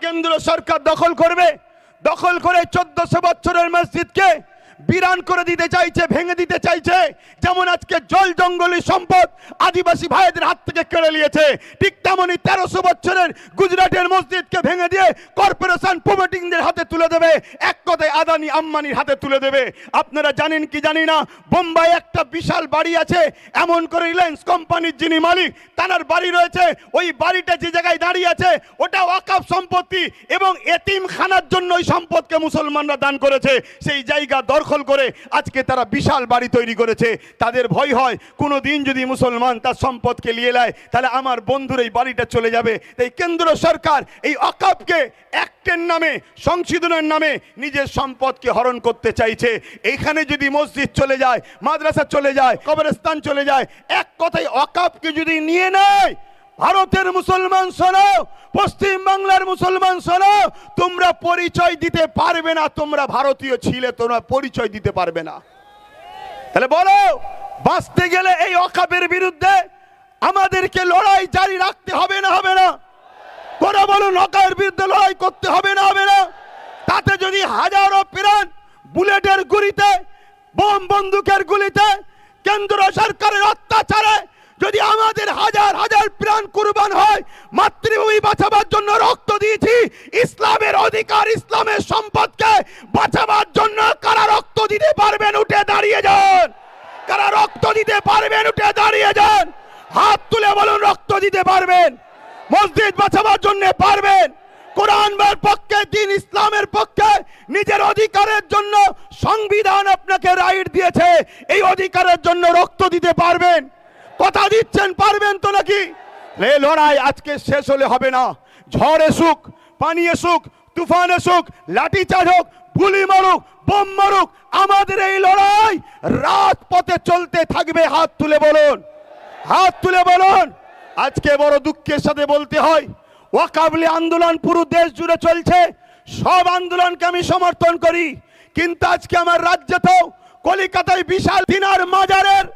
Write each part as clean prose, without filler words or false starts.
কেন্দ্র সরকার দখল করবে, দখল করে 1400 বছরের মসজিদকে বিরান করে দিতে চাইছে, ভেঙে দিতে চাইছে। যেমন আজকে জল জঙ্গলি সম্পদ আদিবাসী ভাইদের হাত থেকে কেড়ে নিয়েছে, ঠিক তেমনই 1300 বছরের গুজরাটের মসজিদকে ভেঙে দিয়ে কর্পোরেশন প্রমোটিংদের হাতে তুলে দেবে, এক কথায় আদানি আম্বানির হাতে তুলে দেবে। আপনারা জানেন কি জানি না, বোম্বাই একটা বিশাল বাড়ি আছে, এমন করে রিলায়েন্স কোম্পানির যিনি মালিক তার বাড়ি রয়েছে, ওই বাড়িটা যে জায়গায় দাঁড়িয়ে আছে ওটা ওয়াকফ সম্পত্তি এবং এতিমখানার জন্য ওই সম্পদকে মুসলমানরা দান করেছে। সেই জায়গা দখল করে আজকে তারা বিশাল বাড়ি তৈরি করেছে। তাদের ভয় হয় কোনো দিন যদি মুসলমান তার সম্পদকে নিয়ে নেয় তাহলে আমার বন্ধুর এই বাড়িটা চলে যাবে। তাই কেন্দ্র সরকার এই ওয়াকফকে অ্যাক্টের নামে, সংশোধনের নামে নিজের সম্পদকে হরণ করতে চাইছে। এইখানে যদি মসজিদ চলে যায়, মাদ্রাসা চলে যায়, কবরস্থান চলে যায়, এক কথায় ওয়াকফকে যদি নিয়ে নেয়, ভারতের মুসলমান শোনো, পশ্চিম বাংলার মুসলমান শোনো, তোমরা পরিচয় দিতে পারবে না তোমরা ভারতীয় ছিলে, তোমরা পরিচয় দিতে পারবে না। তাহলে বলো, বাঁচতে গেলে এই ওয়াকফের বিরুদ্ধে আমাদেরকে লড়াই জারি রাখতে হবে না হবে না? তোরা বলুন, ওয়াকফের বিরুদ্ধে লড়াই করতে হবে না হবে না? তাতে যদি হাজারো প্রাণ বুলেটের গুলিতে, বোম বন্দুকের গুলিতে, কেন্দ্র সরকারের অত্যাচারে যদি আমাদের হাজার হাজার প্রাণ কুরবান হয়, মাতৃভূমি বাঁচাবার জন্য রক্ত দিয়েছি, ইসলামের অধিকার, ইসলামের সম্পদকে বাঁচাবার জন্য কারা রক্ত দিতে পারবেন উঠে দাঁড়িয়ে যান? কারা রক্ত দিতে পারবেন উঠে দাঁড়িয়ে যান? হাত তুলে বলুন রক্ত দিতে পারবেন, মসজিদ বাঁচাবার জন্য পারবেন, কোরআনের পক্ষে, দিন ইসলামের পক্ষে, নিজের অধিকারের জন্য সংবিধান আপনাকে রাইট দিয়েছে, এই অধিকারের জন্য রক্ত দিতে পারবেন? কথা দিচ্ছেন পারবেন তো নাকি? এই লড়াই আজকে শেষ হলে হবে না। ঝড় এসুক, পানি এসুক, তুফান এসুক, লাঠি চার্জ হোক, গুলি মারুক, বোম মারুক, আমাদের এই লড়াই রাজপথে চলতে থাকবে। হাত তুলে বলুন, হাত তুলে বলুন। আজকে বড় দুঃখের সাথে বলতে হয়, ওয়াকফ আন্দোলন পুরো দেশ জুড়ে চলছে, সব আন্দোলনকে আমি সমর্থন করি, কিন্তু আজকে আমার রাজ্যেতেও কলকাতায় বিশাল দিনার মাজারের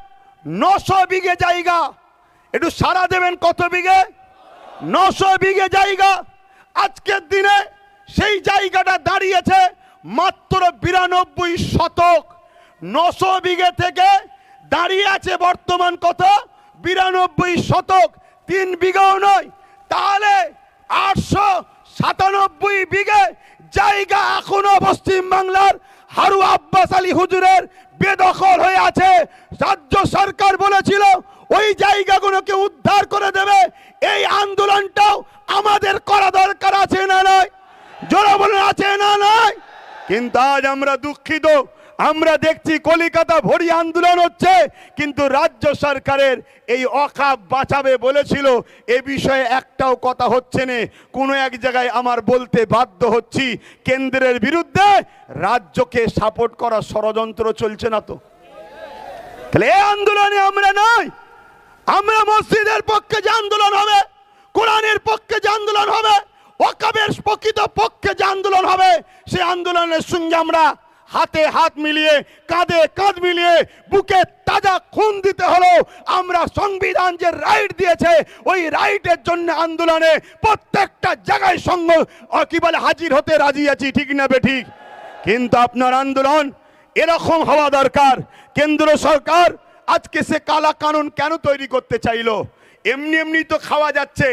900 বিঘে জায়গা, একটু সারা দেবেন, কত বিঘে? 900 বিঘে জায়গা। আজকের দিনে সেই জায়গাটা দাঁড়িয়েছে মাত্র 92 শতক। 900 বিঘে থেকে দাঁড়িয়ে আছে বর্তমান কত? 92 শতক, 3 বিঘাও নয়। তাহলে 897 বিঘে জায়গা এখনো পশ্চিম বাংলার হারু আব্বাস আলী হুজুরের বেদখল হয়ে আছে। রাজ্য সরকার বলেছিল ওই জায়গাগুলোকে উদ্ধার করে দেবে। এই আন্দোলনটাও আমাদের করা দরকার আছে না নয়? জোরে বলুন, আছে না নয়? কিন্তু আজ আমরা দুঃখিত, আমরা দেখছি কলিকাতা ভরি আন্দোলন হচ্ছে, কিন্তু রাজ্য সরকারের এই ওয়াকফ বাঁচাবে বলেছিল, এ বিষয়ে একটাও কথা হচ্ছে না। কোনো এক জায়গায় আমার বলতে বাধ্য হচ্ছি, কেন্দ্রের বিরুদ্ধে রাজ্যকে সাপোর্ট করা ষড়যন্ত্র চলছে না তো? তাহলে এই আন্দোলনে আমরা নয়, আমরা মসজিদের পক্ষে যে আন্দোলন হবে, কোরআনের পক্ষে যে আন্দোলন হবে, ওয়াকফের প্রকৃত পক্ষে যে আন্দোলন হবে, সেই আন্দোলনের সঙ্গে আমরা হাতে হাত মিলিয়ে, কাঁধে কাঁধ মিলিয়ে, বুকে তাজা খুন দিতে হলো। আমরা সংবিধান যে রাইট দিয়েছে ওই রাইটের জন্য আন্দোলনে প্রত্যেকটা জায়গায় সঙ্গ কি বলে হাজির হতে রাজি আছি, ঠিক না বেঠিক? কিন্তু আপনার আন্দোলন এরকম হওয়া দরকার। কেন্দ্র সরকার আজকে সে কালা কানুন কেন তৈরি করতে চাইলো? এমনি এমনি তো খাওয়া যাচ্ছে,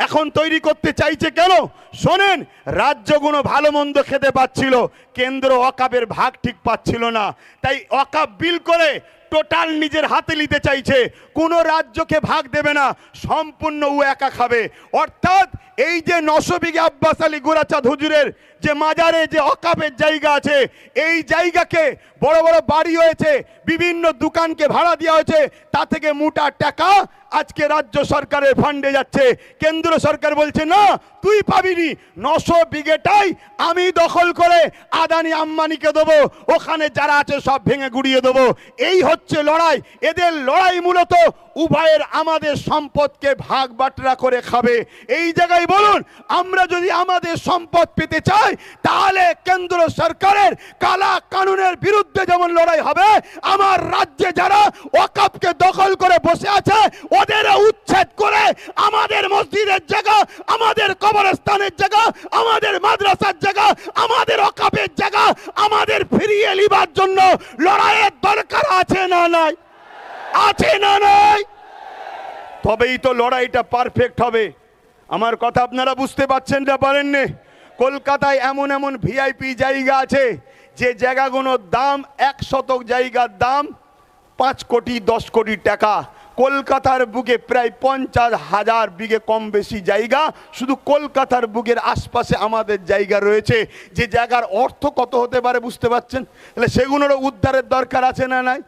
এখন তৈরি করতে চাইছে কেন? শোনেন, রাজ্যগুলো ভালো মন্দ খেতে পাচ্ছিল, কেন্দ্র ওয়াকফের ভাগ ঠিক পাচ্ছিল না, তাই ওয়াকফ বিল করে টোটাল নিজের হাতে নিতে চাইছে। কোনো রাজ্যকে ভাগ দেবে না, সম্পূর্ণ ও একা খাবে। অর্থাৎ এই যে 900 বিঘে আব্বাস আলী গোরাচাঁদ হুজুরের যে মাজারে যে ওয়াকফের জায়গা আছে, এই জায়গাকে বড় বড় বাড়ি হয়েছে, বিভিন্ন দোকানকে ভাড়া দেওয়া হয়েছে, তা থেকে মোটা টাকা আজকে রাজ্য সরকারের ফান্ডে যাচ্ছে। কেন্দ্র সরকার বলছে না, তুই পাবিনি, 900 বিঘেটাই আমি দখল করে আদানি আম্বানিকে দেবো, ওখানে যারা আছে সব ভেঙে গুড়িয়ে দেবো। এই হচ্ছে লড়াই। এদের লড়াই মূলত উভয়ের আমাদের সম্পদকে ভাগ বাটরা করে খাবে। এই জায়গায় বলুন, আমরা যদি আমাদের সম্পদ পেতে চাই তাহলে কেন্দ্র সরকারের কালা কানুনের বিরুদ্ধে যেমন লড়াই হবে, আমার রাজ্যে যারা ওয়াকফকে দখল করে বসে আছে ওদের উচ্ছেদ করে আমাদের মসজিদের জায়গা, আমাদের কবরস্থানের জায়গা, আমাদের মাদ্রাসার জায়গা, আমাদের ওয়াকফের জায়গা আমাদের ফিরিয়ে নেবার জন্য লড়াইয়ের দরকার আছে না নাই? আছে না নাই? তবেই তো লড়াইটা পারফেক্ট হবে। আমার কথা আপনারা বুঝতে পারছেন না পারেননি? কলকাতায় এমন এমন ভিআইপি জায়গা আছে যে জায়গাগুলোর দাম 1 শতক জায়গার দাম 5 কোটি 10 কোটি টাকা। কলকাতার বুকে প্রায় 50,000 বিঘে কম বেশি জায়গা শুধু কলকাতার বুকের আশপাশে আমাদের জায়গা রয়েছে, যে জায়গার অর্থ কত হতে পারে বুঝতে পারছেন? তাহলে সেগুলোরও উদ্ধারের দরকার আছে না নাই?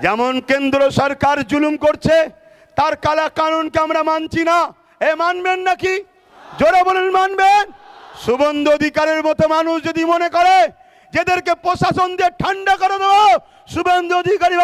যেমন কেন্দ্র সরকার জুলুম করছে, তার কালা কানুনকে আমরা মানছি না। এ মানবেন নাকি? জোরে বলেন মানবেন? শুভেন্দু অধিকারের মতো মানুষ যদি মনে করে যেদেরকে প্রশাসন দিয়ে ঠান্ডা করে দেবো, শুভেন্দু অধিকারী